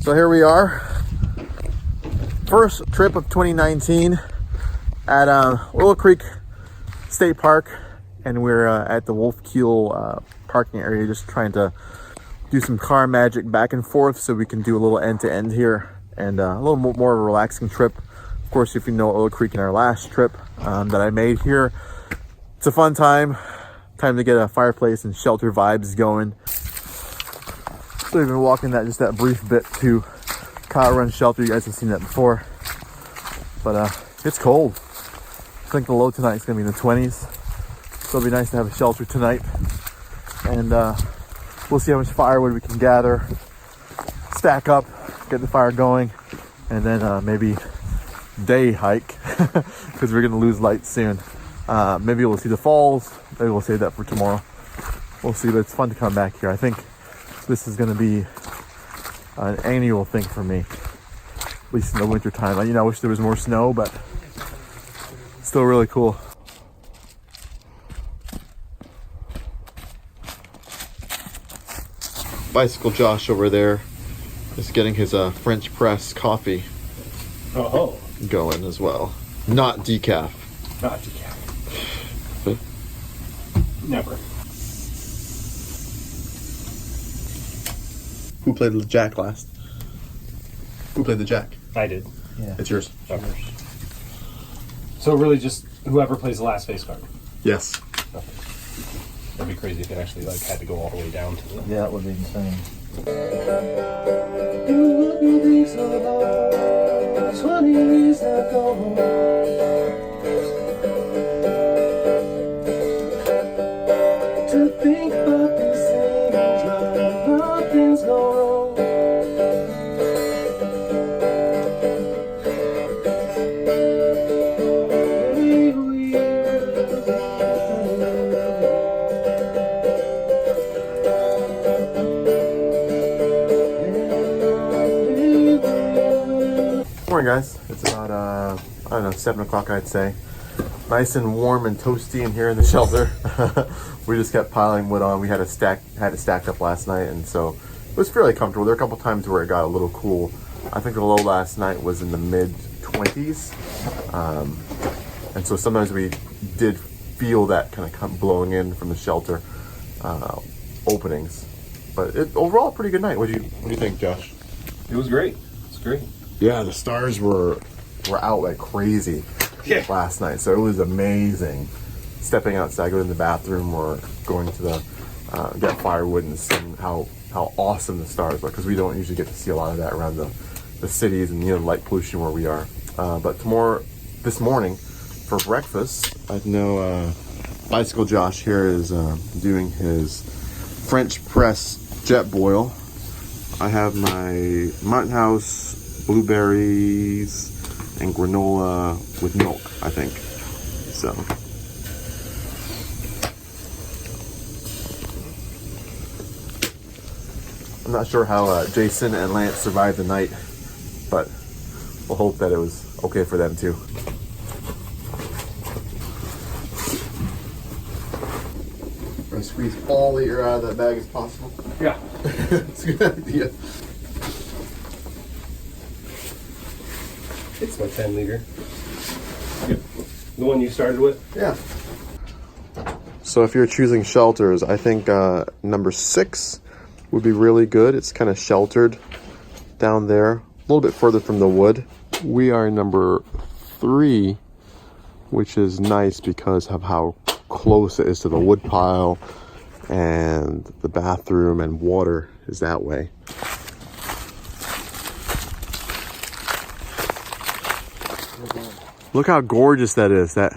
So here we are. First trip of 2019 at Willow Creek State Park, and we're at the Wolf Keel parking area, just trying to do some car magic back and forth so we can do a little end-to-end here, and a little more of a relaxing trip. Of course, if you know Willow Creek in our last trip that I made here, it's a fun time to get a fireplace and shelter vibes going. So we've been walking that brief bit to Kyle Run Shelter. You guys have seen that before, but it's cold. I think the low tonight is going to be in the 20s, so it'll be nice to have a shelter tonight, and we'll see how much firewood we can gather, stack up, get the fire going, and then maybe day hike because we're going to lose light soon. Maybe we'll see the falls. Maybe we'll save that for tomorrow. We'll see, but it's fun to come back here. I think this is going to be an annual thing for me, at least in the winter time. I wish there was more snow, but it's still really cool. Bicycle Josh over there is getting his French press coffee going as well. Not decaf. Not decaf. Never. Who played the jack last? Who played the jack? I did. Yeah. It's yours. Okay. So really just whoever plays the last face card? Yes. Okay. That'd be crazy if it actually had to go all the way down to the... Yeah, that would be insane. Morning, guys. It's about I don't know, 7 o'clock, I'd say. Nice and warm and toasty in here in the shelter. We just kept piling wood on. We had it stacked up last night, and so it was fairly comfortable. There were a couple times where it got a little cool. I think the low last night was in the mid 20s, and so sometimes we did feel that kind of blowing in from the shelter openings. But overall, a pretty good night. What do you think, Josh? It was great. It's great. Yeah, the stars were out like crazy last night, so it was amazing. Stepping outside, going to the bathroom, or going to the get firewood and seeing how awesome the stars were, because we don't usually get to see a lot of that around the cities and light pollution where we are. But this morning for breakfast, I know Bicycle Josh here is doing his French press jet boil. I have my Mountain House blueberries and granola with milk, I think. So I'm not sure how Jason and Lance survived the night, but we'll hope that it was okay for them too. I'm gonna squeeze all the air out of that bag as possible. Yeah. It's a good idea. It's my 10 liter. Yep. The one you started with? Yeah. So if you're choosing shelters, I think number 6 would be really good. It's kind of sheltered down there, a little bit further from the wood. We are number 3, which is nice because of how close it is to the wood pile, and the bathroom and water is that way. Look how gorgeous that is, that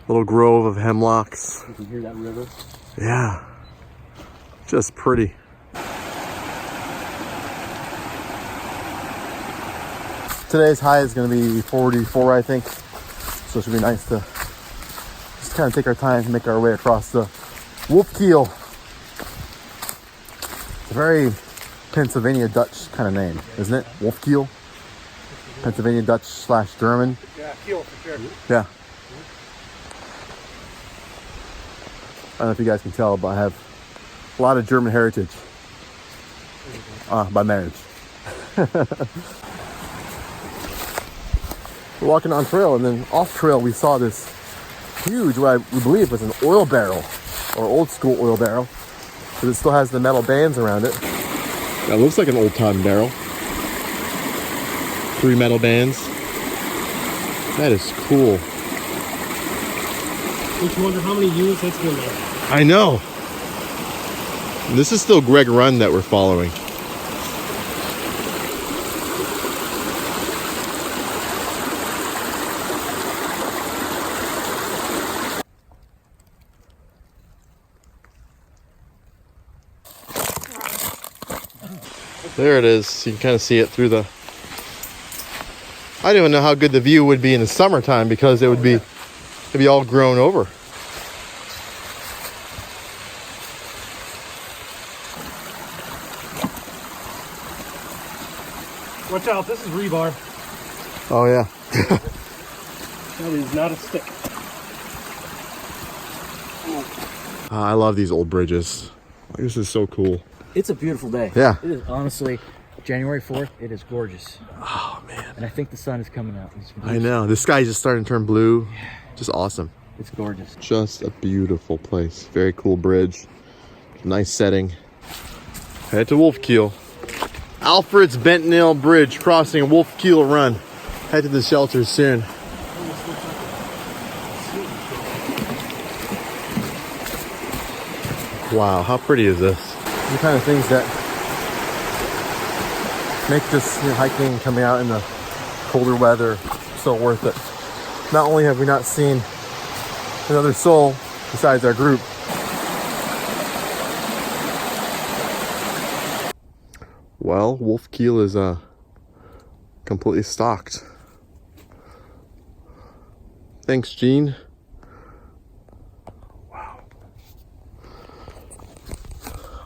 little grove of hemlocks. You can hear that river? Yeah, just pretty. Today's high is going to be 44, I think. So it should be nice to just kind of take our time to make our way across the Wolf Keel. It's a very Pennsylvania Dutch kind of name, isn't it? Wolf Keel. Pennsylvania Dutch / German. Yeah, Keel for sure. Yeah. I don't know if you guys can tell, but I have a lot of German heritage by marriage. We're walking on trail, and then off trail we saw this huge, what we believe was an oil barrel, or old school oil barrel, because it still has the metal bands around it. That looks like an old time barrel. 3 metal bands. That is cool. Makes you wonder how many units that's gonna make. I know. And this is still Greg Run that we're following. There it is. You can kind of see it through the... I don't even know how good the view would be in the summertime because it would be, it'd be all grown over. Watch out, this is rebar. Oh yeah. That is not a stick. I love these old bridges. This is so cool. It's a beautiful day. Yeah. It is honestly, January 4th, it is gorgeous. Oh man. And I think the sun is coming out. I know. The sky is just starting to turn blue. Just awesome. It's gorgeous. Just a beautiful place. Very cool bridge. Nice setting. Head to Wolfkeel. Alfred's Bent Nail Bridge crossing Wolfkeel Run. Head to the shelters soon. Wow, how pretty is this? The kind of things that make this hiking, coming out in the colder weather, so worth it. Not only have we not seen another soul besides our group, well, Wolfkeel is completely stocked. Thanks, Gene. Wow.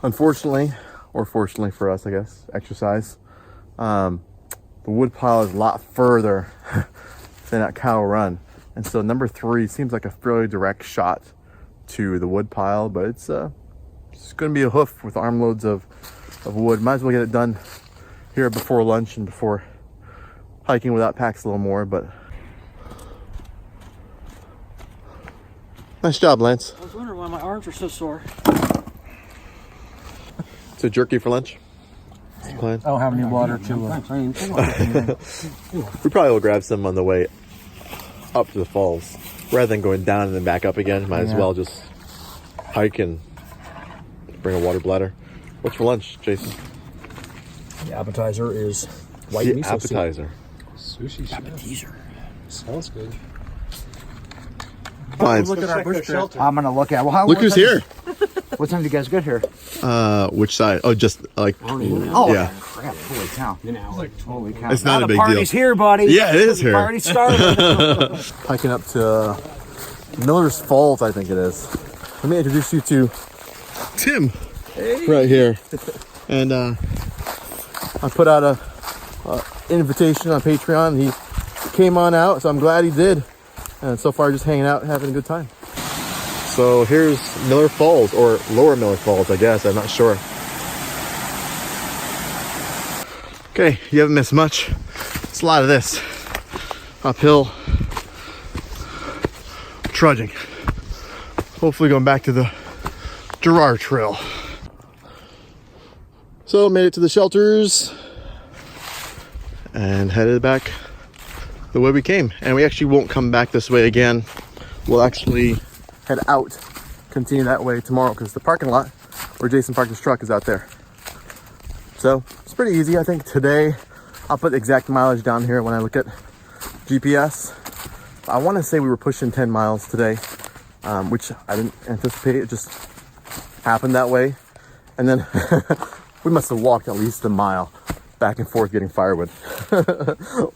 Unfortunately, or fortunately for us, I guess, exercise, the wood pile is a lot further than at Cow Run. And so number 3 seems like a fairly direct shot to the wood pile, but it's going to be a hoof with armloads of wood. Might as well get it done here before lunch and before hiking without packs a little more, but nice job, Lance. I was wondering why my arms are so sore. So jerky for lunch? Plan? I don't have any water to... We probably will grab some on the way up to the falls. Rather than going down and then back up again, might as well just hike and bring a water bladder. What's for lunch, Jason? The appetizer is white miso appetizer. Sushi Appetizer. Sounds good. Fine. Look at our bush shelter. I'm going to look at... Well, Look who's here. What time do you guys get here? Which side? Oh, just like... Oh, yeah. crap. Holy cow. Holy cow. It's not a big party's deal. here, buddy. Yeah, it is here. Party started. Hiking up to Miller's Falls, I think it is. Let me introduce you to Tim, right here. And I put out a invitation on Patreon. He came on out, so I'm glad he did. And so far, just hanging out, having a good time. So here's Miller Falls, or Lower Miller Falls, I guess. I'm not sure. Okay, you haven't missed much. It's a lot of this. Uphill. Trudging. Hopefully going back to the Gerard Trail. So made it to the shelters and headed back the way we came. And we actually won't come back this way again. We'll actually head out, continue that way tomorrow, because the parking lot where Jason parked his truck is out there. So it's pretty easy. I think today I'll put the exact mileage down here when I look at GPS. I want to say we were pushing 10 miles today, which I didn't anticipate. It just happened that way. And then we must have walked at least a mile back and forth getting firewood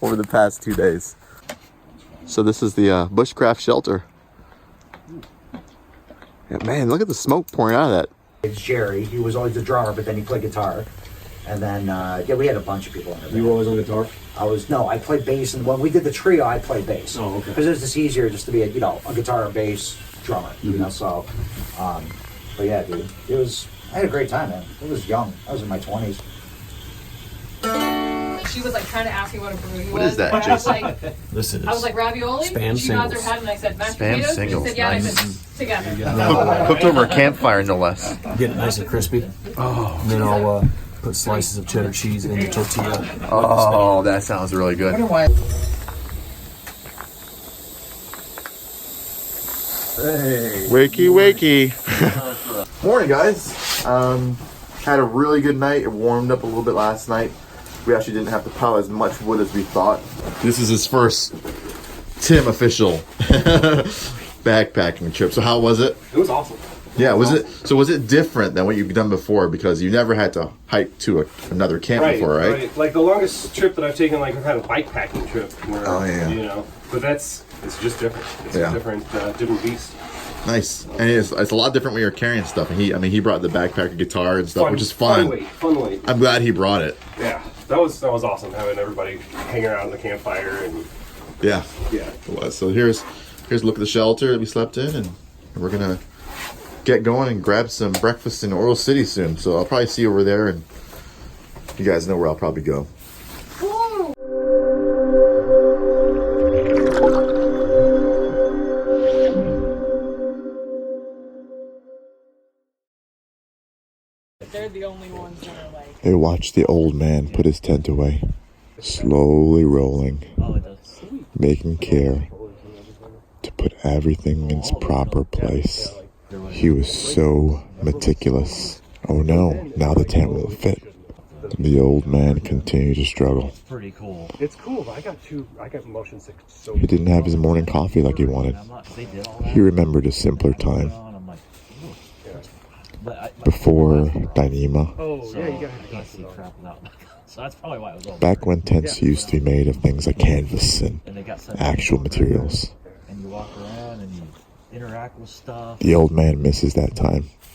over the past 2 days. So this is the bushcraft shelter. Yeah, man, look at the smoke pouring out of that. It's Jerry. He was always the drummer, but then he played guitar. And then, yeah, we had a bunch of people in there. You were always on guitar? I played bass, and when we did the trio, I played bass. Oh, okay. Because it was just easier just to be a guitar, bass, drummer, so, but yeah, dude, I had a great time, man. It was young. I was in my 20s. she was like trying to ask me what a burrito was. What is that, And I was Jason? like, This is I was like ravioli. Spam She nods her singles. head and I said mashed Spam potatoes. singles, She said yeah. nice. I said together. Cooked over a campfire, no less. get it nice and crispy. Oh, and then I'll put slices of cheddar cheese in the tortilla. Oh, that sounds really good. Hey. Wakey, wakey. Morning, guys. Had a really good night. It warmed up a little bit last night. We actually didn't have to pile as much wood as we thought. This is his first Tim official backpacking trip. So how was it? It was awesome. Yeah, was it? So was it different than what you've done before? Because you never had to hike to another camp before, right? Like the longest trip that I've taken, like I've had a bike packing trip. Where, Oh, yeah. You know, but it's just different. It's Yeah. a different beast. Nice, and it's a lot different when you're carrying stuff. And he brought the backpacker guitar and stuff, which is fun. Fun weight. I'm glad he brought it. Yeah, that was awesome having everybody hanging around the campfire and Yeah, yeah. it was. So here's a look at the shelter that we slept in, and we're gonna get going and grab some breakfast in Oil City soon. So I'll probably see you over there, and you guys know where I'll probably go. They're the only ones that are like. They watched the old man put his tent away, slowly rolling, making care to put everything in its proper place. He was so meticulous. Oh no, now the tent won't fit. The old man continued to struggle. Pretty cool. It's cool, but I got motion sick. So He didn't have his morning coffee like he wanted. He remembered a simpler time. Before Dyneema, yeah, you gotta can't see crap without. So that's probably why it was all. back when tents used to be made of things like canvas and And they got such actual materials. And you walk around and you interact with stuff. The old man misses that time.